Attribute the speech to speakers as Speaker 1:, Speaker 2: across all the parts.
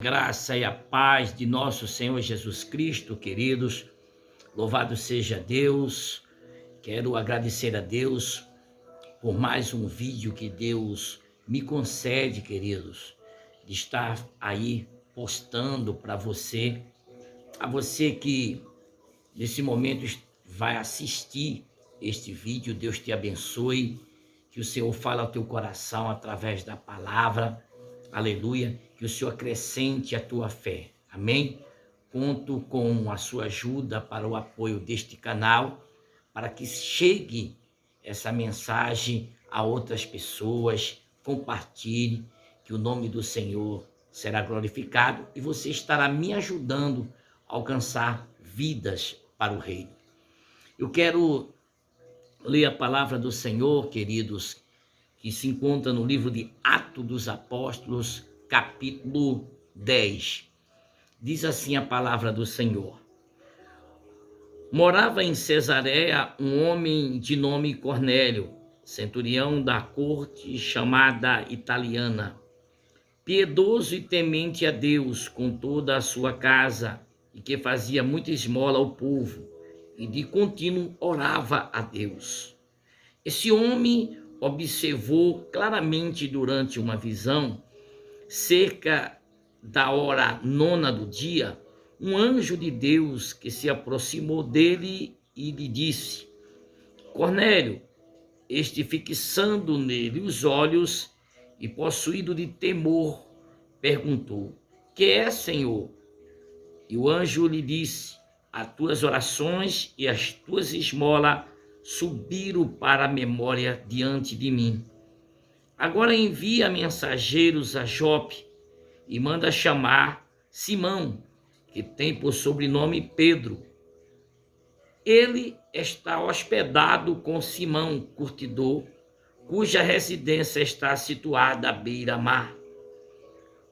Speaker 1: Graça e a paz de nosso Senhor Jesus Cristo, queridos. Louvado seja Deus. Quero agradecer a Deus por mais um vídeo que Deus me concede, queridos, de estar aí postando para você, a você que nesse momento vai assistir este vídeo. Deus te abençoe, que o Senhor fale ao teu coração através da palavra. Aleluia, que o Senhor acrescente a tua fé, amém? Conto com a sua ajuda para o apoio deste canal, para que chegue essa mensagem a outras pessoas, compartilhe, que o nome do Senhor será glorificado e você estará me ajudando a alcançar vidas para o reino. Eu quero ler a palavra do Senhor, queridos, que se encontra no livro de Atos dos Apóstolos, capítulo 10. Diz assim a palavra do Senhor. Morava em Cesareia um homem de nome Cornélio, centurião da corte chamada italiana, piedoso e temente a Deus com toda a sua casa, e que fazia muita esmola ao povo, e de contínuo orava a Deus. Esse homem observou claramente durante uma visão, cerca da hora 9 do dia, um anjo de Deus que se aproximou dele e lhe disse: Cornélio. Este, fixando nele os olhos e possuído de temor, perguntou: Que é, Senhor? E o anjo lhe disse: As tuas orações e as tuas esmolas subiram para a memória diante de mim. Agora envia mensageiros a Jope e manda chamar Simão, que tem por sobrenome Pedro. Ele está hospedado com Simão, curtidor, cuja residência está situada à beira-mar.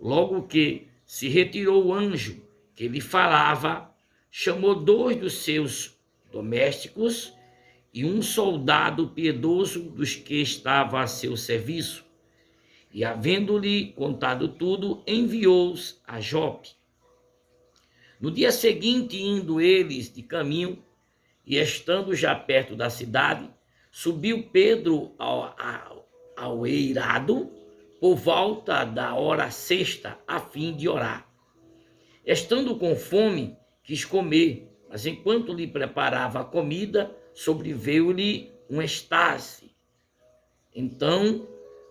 Speaker 1: Logo que se retirou o anjo que lhe falava, chamou 2 dos seus domésticos e um soldado piedoso dos que estava a seu serviço, e, havendo-lhe contado tudo, enviou-os a Jope. No dia seguinte, indo eles de caminho, e estando já perto da cidade, subiu Pedro ao eirado, por volta da hora 6ª, a fim de orar. Estando com fome, quis comer, mas enquanto lhe preparava a comida, sobreveio-lhe um êxtase. Então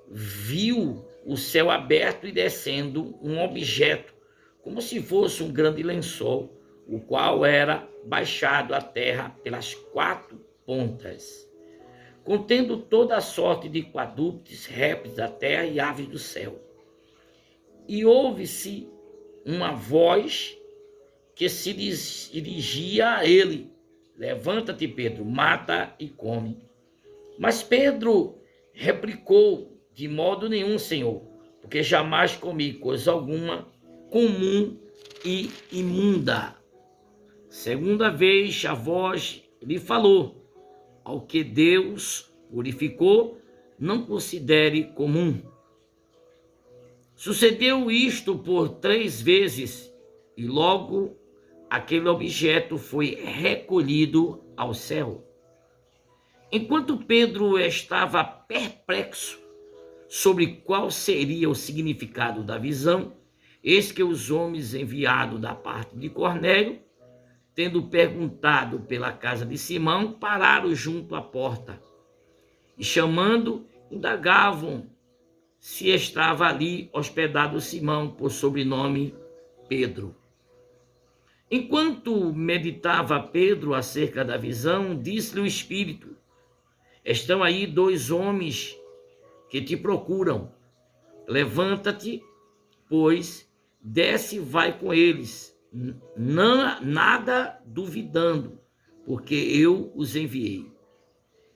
Speaker 1: viu o céu aberto e descendo um objeto, como se fosse um grande lençol, o qual era baixado à terra pelas 4 pontas, contendo toda a sorte de quadrúpedes, répteis da terra e aves do céu. E ouve-se uma voz que se dirigia a ele: Levanta-te, Pedro, mata e come. Mas Pedro replicou: De modo nenhum, Senhor, porque jamais comi coisa alguma comum e imunda. Segunda vez a voz lhe falou: Ao que Deus purificou, não considere comum. Sucedeu isto por 3 vezes, e logo aquele objeto foi recolhido ao céu. Enquanto Pedro estava perplexo sobre qual seria o significado da visão, eis que os homens enviados da parte de Cornélio, tendo perguntado pela casa de Simão, pararam junto à porta e, chamando, indagavam se estava ali hospedado Simão, por sobrenome Pedro. Enquanto meditava Pedro acerca da visão, disse-lhe o Espírito: Estão aí 2 homens que te procuram. Levanta-te, pois, desce e vai com eles, nada duvidando, porque eu os enviei.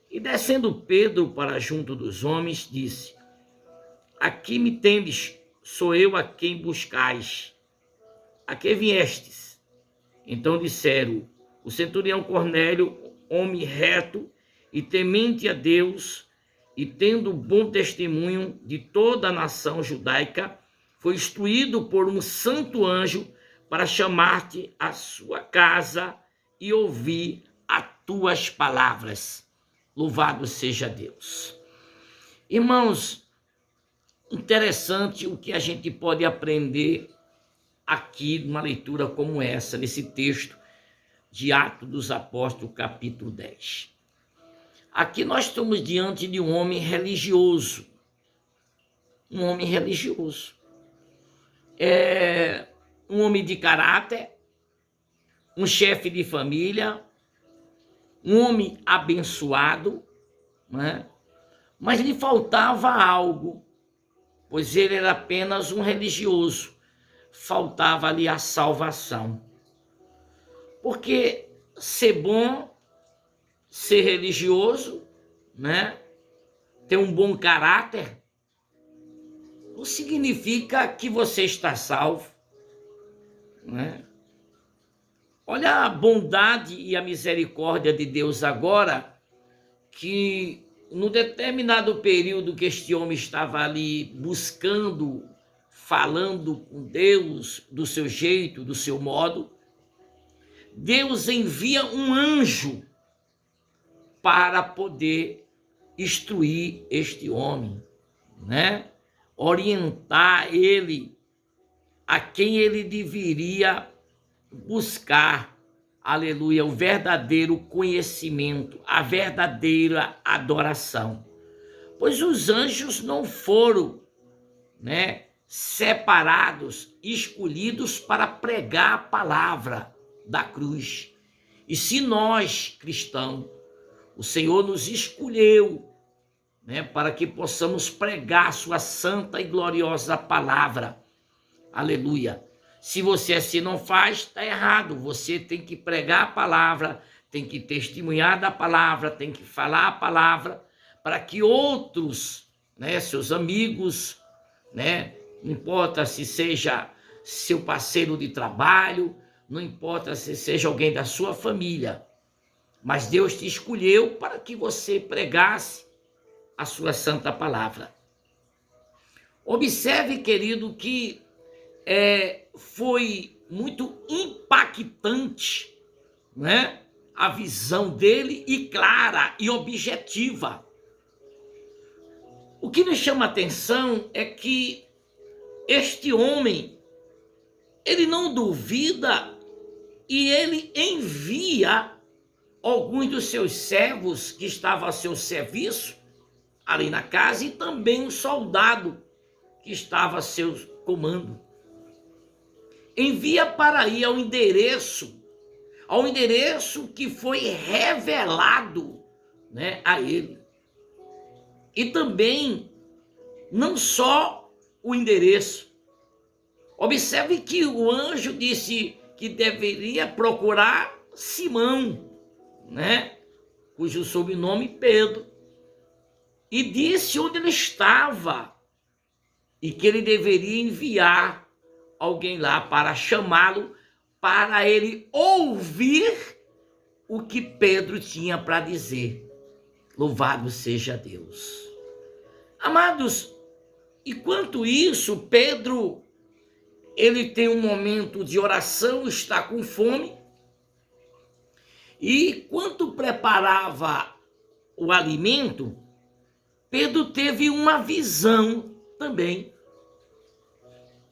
Speaker 1: E descendo Pedro para junto dos homens, disse: Aqui me tendes, sou eu a quem buscais. A que viestes? Então disseram: O centurião Cornélio, homem reto e temente a Deus, e tendo bom testemunho de toda a nação judaica, foi instruído por um santo anjo para chamar-te à sua casa e ouvir as tuas palavras. Louvado seja Deus. Irmãos, interessante o que a gente pode aprender aqui numa leitura como essa, nesse texto de Atos dos Apóstolos, capítulo 10. Aqui nós estamos diante de um homem religioso. Um homem religioso. Um homem de caráter, um chefe de família, um homem abençoado, né? Mas lhe faltava algo, pois ele era apenas um religioso. Faltava-lhe a salvação. Porque ser bom, ser religioso, né? Ter um bom caráter, não significa que você está salvo, né? Olha a bondade e a misericórdia de Deus agora, que no determinado período que este homem estava ali buscando, falando com Deus do seu jeito, do seu modo, Deus envia um anjo para poder instruir este homem, né? Orientar ele a quem ele deveria buscar, aleluia, o verdadeiro conhecimento, a verdadeira adoração. Pois os anjos não foram, né, separados, escolhidos para pregar a palavra da cruz. E se nós, cristãos, o Senhor nos escolheu, né, para que possamos pregar a sua santa e gloriosa palavra. Aleluia. Se você assim não faz, está errado. Você tem que pregar a palavra, tem que testemunhar da palavra, tem que falar a palavra, para que outros, né, seus amigos, né, não importa se seja seu parceiro de trabalho, não importa se seja alguém da sua família, mas Deus te escolheu para que você pregasse a sua santa palavra. Observe, querido, que foi muito impactante, né, a visão dele, e clara e objetiva. O que me chama a atenção é que este homem, ele não duvida e ele envia alguns dos seus servos que estavam a seu serviço ali na casa, e também um soldado que estava a seu comando. Envia para ir ao endereço que foi revelado, né, a ele. E também, não só o endereço. Observe que o anjo disse que deveria procurar Simão, né, cujo sobrenome Pedro, e disse onde ele estava e que ele deveria enviar alguém lá para chamá-lo, para ele ouvir o que Pedro tinha para dizer. Louvado seja Deus. Amados, enquanto isso, Pedro, ele tem um momento de oração, está com fome, e quando preparava o alimento, Pedro teve uma visão também.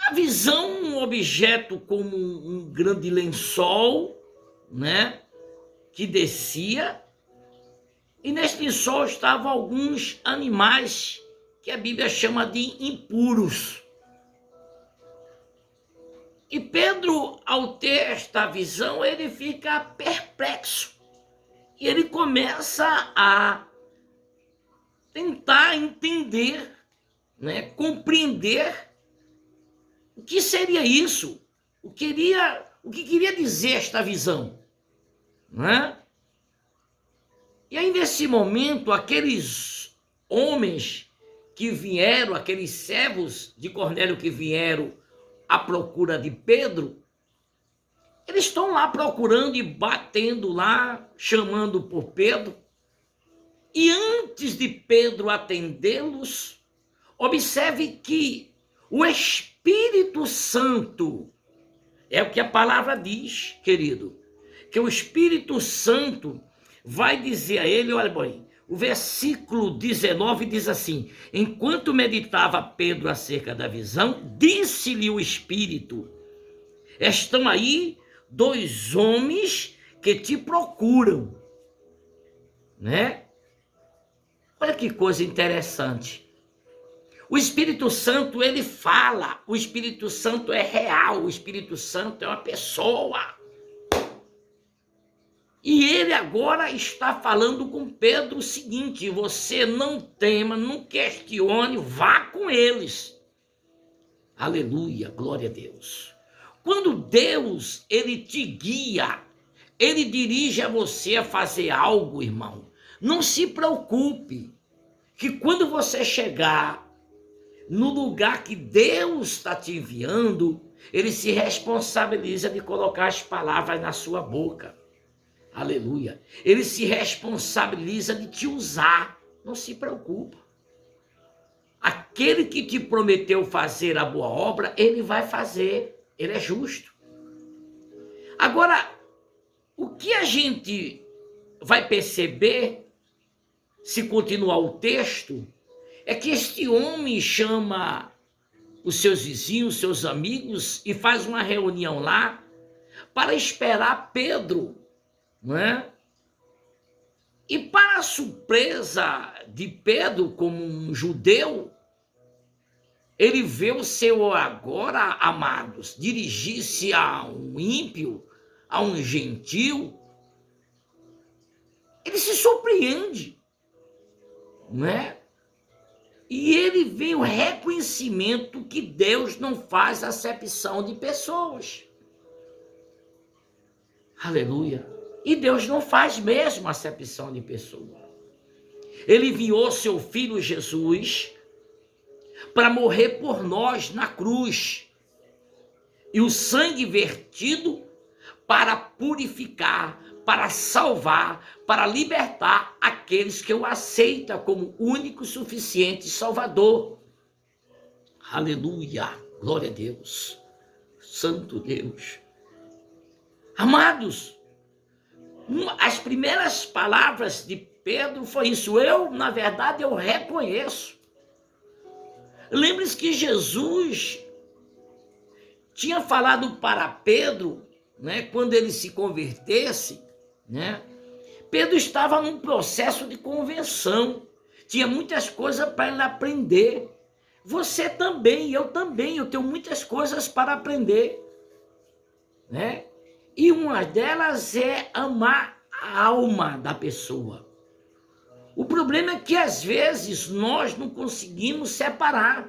Speaker 1: A visão, um objeto como um grande lençol, né, que descia, e neste lençol estavam alguns animais que a Bíblia chama de impuros. E Pedro, ao ter esta visão, ele fica perplexo. E ele começa a tentar entender, né, compreender o que seria isso, o que queria dizer esta visão, né? E aí, nesse momento, aqueles homens que vieram, aqueles servos de Cornélio que vieram à procura de Pedro, eles estão lá procurando e batendo lá, chamando por Pedro. E antes de Pedro atendê-los, observe que o Espírito Espírito Santo, é o que a palavra diz, querido, que o Espírito Santo vai dizer a ele, olha, bem, o versículo 19 diz assim: enquanto meditava Pedro acerca da visão, disse-lhe o Espírito: estão aí 2 homens que te procuram, né? Olha que coisa interessante. O Espírito Santo, ele fala, o Espírito Santo é real, o Espírito Santo é uma pessoa. E ele agora está falando com Pedro o seguinte: você não tema, não questione, vá com eles. Aleluia, glória a Deus. Quando Deus, ele te guia, ele dirige a você a fazer algo, irmão, não se preocupe, que quando você chegar no lugar que Deus está te enviando, ele se responsabiliza de colocar as palavras na sua boca. Aleluia. Ele se responsabiliza de te usar. Não se preocupa. Aquele que te prometeu fazer a boa obra, ele vai fazer. Ele é justo. Agora, o que a gente vai perceber, se continuar o texto, é que este homem chama os seus vizinhos, seus amigos, e faz uma reunião lá para esperar Pedro, não é? E para a surpresa de Pedro, como um judeu, ele vê o seu agora, amados, dirigir-se a um ímpio, a um gentil. Ele se surpreende, não é? E ele vê o reconhecimento que Deus não faz acepção de pessoas. Aleluia. E Deus não faz mesmo acepção de pessoa. Ele enviou seu filho Jesus para morrer por nós na cruz. E o sangue vertido para purificar, para salvar, para libertar aqueles que o aceitam como único, suficiente Salvador. Aleluia, glória a Deus, Santo Deus. Amados, as primeiras palavras de Pedro foi isso: na verdade, eu reconheço. Lembre-se que Jesus tinha falado para Pedro, né, quando ele se convertesse, né? Pedro estava num processo de conversão, tinha muitas coisas para ele aprender. Você também, eu tenho muitas coisas para aprender, né? E uma delas é amar a alma da pessoa. O problema é que às vezes nós não conseguimos separar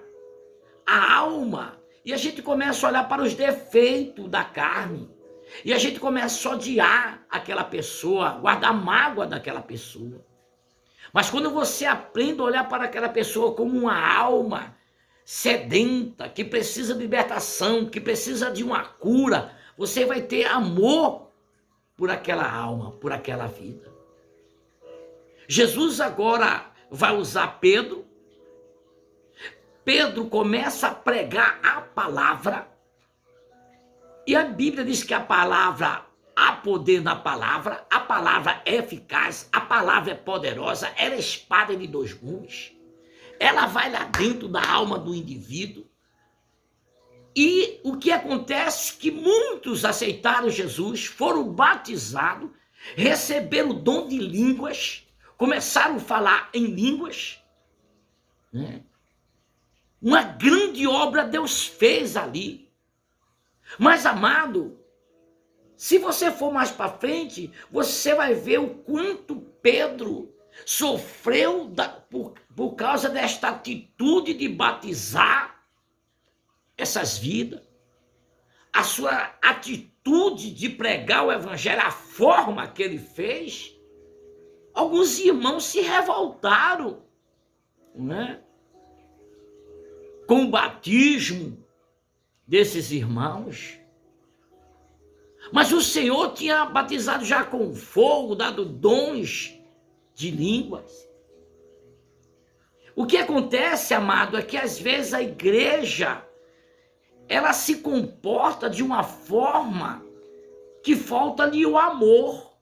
Speaker 1: a alma e a gente começa a olhar para os defeitos da carne. E a gente começa a odiar aquela pessoa, guardar mágoa daquela pessoa. Mas quando você aprende a olhar para aquela pessoa como uma alma sedenta, que precisa de libertação, que precisa de uma cura, você vai ter amor por aquela alma, por aquela vida. Jesus agora vai usar Pedro. Pedro começa a pregar a palavra. E a Bíblia diz que a palavra, há poder na palavra, a palavra é eficaz, a palavra é poderosa, ela é espada de 2 gumes. Ela vai lá dentro da alma do indivíduo. E o que acontece é que muitos aceitaram Jesus, foram batizados, receberam o dom de línguas, começaram a falar em línguas, né? Uma grande obra Deus fez ali. Mas, amado, se você for mais para frente, você vai ver o quanto Pedro sofreu por causa desta atitude de batizar essas vidas. A sua atitude de pregar o evangelho, a forma que ele fez, alguns irmãos se revoltaram, né, com o batismo desses irmãos. Mas o Senhor tinha batizado já com fogo, dado dons de línguas. O que acontece, amado, é que às vezes a igreja, ela se comporta de uma forma que falta-lhe o amor.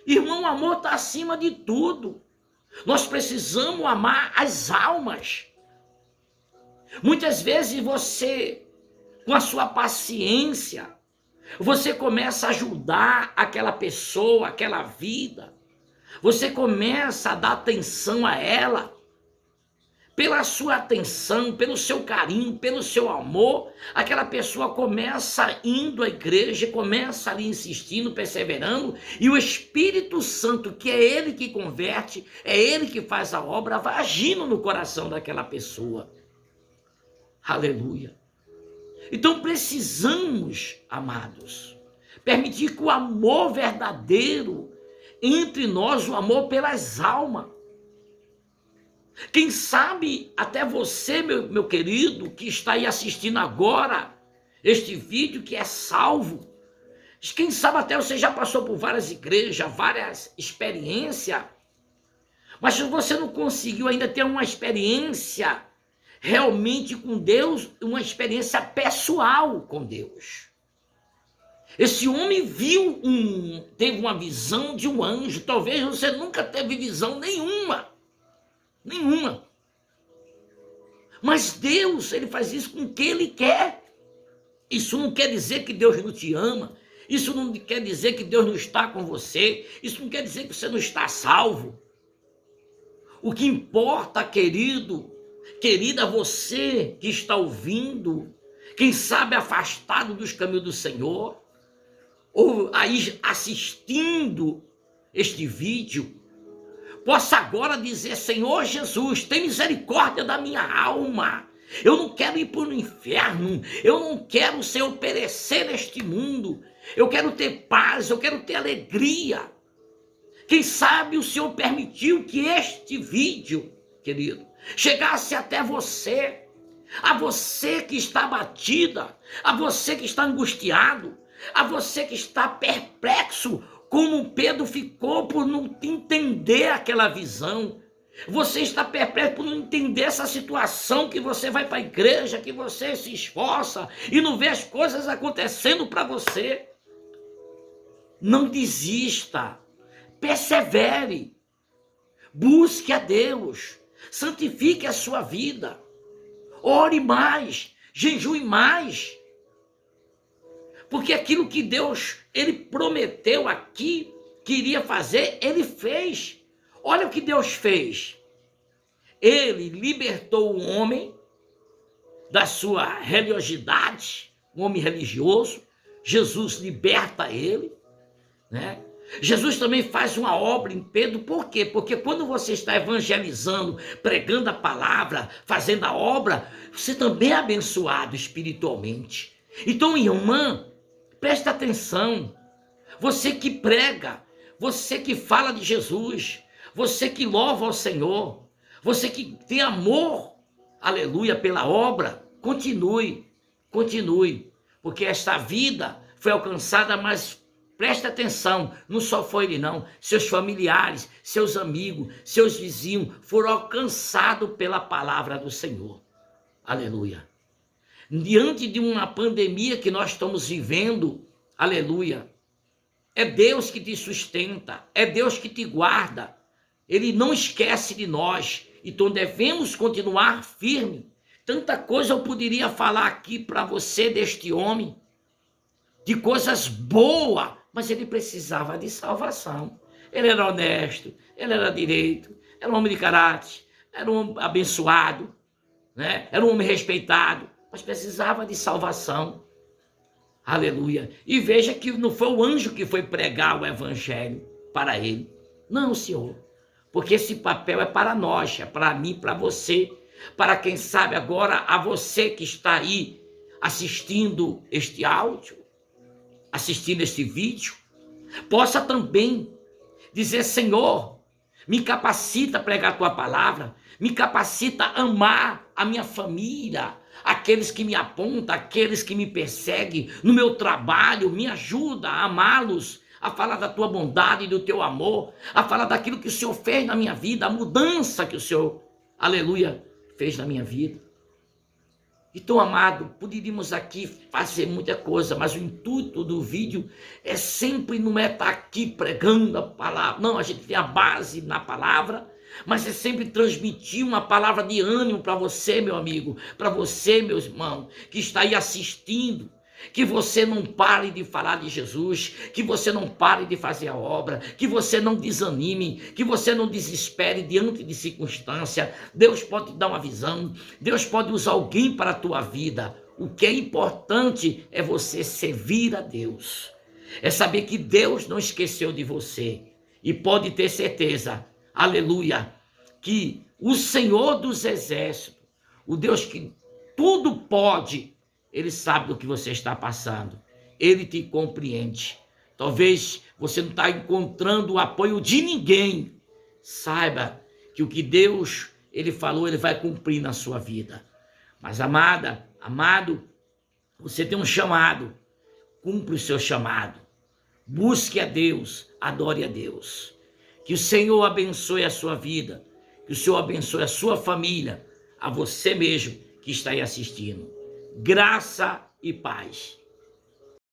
Speaker 1: Irmão, o amor está acima de tudo. Nós precisamos amar as almas. Muitas vezes você, com a sua paciência, você começa a ajudar aquela pessoa, aquela vida. Você começa a dar atenção a ela. Pela sua atenção, pelo seu carinho, pelo seu amor, aquela pessoa começa indo à igreja, começa ali insistindo, perseverando, e o Espírito Santo, que é ele que converte, é ele que faz a obra, vai agindo no coração daquela pessoa. Aleluia. Então precisamos, amados, permitir que o amor verdadeiro entre nós, o amor pelas almas. Quem sabe até você, meu querido, que está aí assistindo agora este vídeo, que é salvo. Quem sabe até você já passou por várias igrejas, várias experiências, mas você não conseguiu ainda ter uma experiência realmente com Deus, uma experiência pessoal com Deus. Esse homem teve uma visão de um anjo. Talvez você nunca teve visão nenhuma. Mas Deus, ele faz isso com quem ele quer. Isso não quer dizer que Deus não te ama. Isso não quer dizer que Deus não está com você. Isso não quer dizer que você não está salvo. O que importa, querido, querida, você que está ouvindo, quem sabe afastado dos caminhos do Senhor, ou aí assistindo este vídeo, possa agora dizer: Senhor Jesus, tem misericórdia da minha alma. Eu não quero ir para o inferno. Eu não quero, Senhor, perecer neste mundo. Eu quero ter paz, eu quero ter alegria. Quem sabe o Senhor permitiu que este vídeo, querido, chegasse até você. A você que está abatida, a você que está angustiado, a você que está perplexo, como Pedro ficou por não entender aquela visão. Você está perplexo por não entender essa situação, que você vai para a igreja, que você se esforça e não vê as coisas acontecendo para você. Não desista, persevere, busque a Deus, santifique a sua vida, ore mais, jejue mais, porque aquilo que Deus, ele prometeu aqui, que iria fazer, ele fez. Olha o que Deus fez. Ele libertou o homem da sua religiosidade, um homem religioso. Jesus liberta ele, né? Jesus também faz uma obra em Pedro. Por quê? Porque quando você está evangelizando, pregando a palavra, fazendo a obra, você também é abençoado espiritualmente. Então, irmã, presta atenção. Você que prega, você que fala de Jesus, você que louva ao Senhor, você que tem amor, aleluia, pela obra, continue, porque esta vida foi alcançada, mas preste atenção, não só foi ele não, seus familiares, seus amigos, seus vizinhos foram alcançados pela palavra do Senhor, aleluia. Diante de uma pandemia que nós estamos vivendo, aleluia, é Deus que te sustenta, é Deus que te guarda, ele não esquece de nós, então devemos continuar firme. Tanta coisa eu poderia falar aqui para você deste homem, de coisas boas, mas ele precisava de salvação. Ele era honesto, ele era direito, era um homem de caráter, era um homem abençoado, né? Era um homem respeitado, mas precisava de salvação. Aleluia. E veja que não foi o anjo que foi pregar o evangelho para ele. Não, Senhor. Porque esse papel é para nós, é para mim, para você, para quem sabe agora, a você que está aí assistindo este áudio, assistindo este vídeo, possa também dizer: Senhor, me capacita a pregar a tua palavra, me capacita a amar a minha família, aqueles que me apontam, aqueles que me perseguem no meu trabalho, me ajuda a amá-los, a falar da tua bondade e do teu amor, a falar daquilo que o Senhor fez na minha vida, a mudança que o Senhor, aleluia, fez na minha vida. Então, amado, poderíamos aqui fazer muita coisa, mas o intuito do vídeo é sempre não é estar aqui pregando a palavra. Não, a gente tem a base na palavra, mas é sempre transmitir uma palavra de ânimo para você, meu amigo, para você, meu irmão, que está aí assistindo. Que você não pare de falar de Jesus, que você não pare de fazer a obra, que você não desanime, que você não desespere diante de circunstância. Deus pode te dar uma visão, Deus pode usar alguém para a tua vida. O que é importante é você servir a Deus, é saber que Deus não esqueceu de você, e pode ter certeza, aleluia, que o Senhor dos Exércitos, o Deus que tudo pode, Ele sabe do que você está passando. Ele te compreende. Talvez você não está encontrando o apoio de ninguém. Saiba que o que Deus, Ele falou, Ele vai cumprir na sua vida. Mas amada, amado, você tem um chamado. Cumpre o seu chamado. Busque a Deus, adore a Deus. Que o Senhor abençoe a sua vida. Que o Senhor abençoe a sua família. A você mesmo que está aí assistindo. Graça e paz.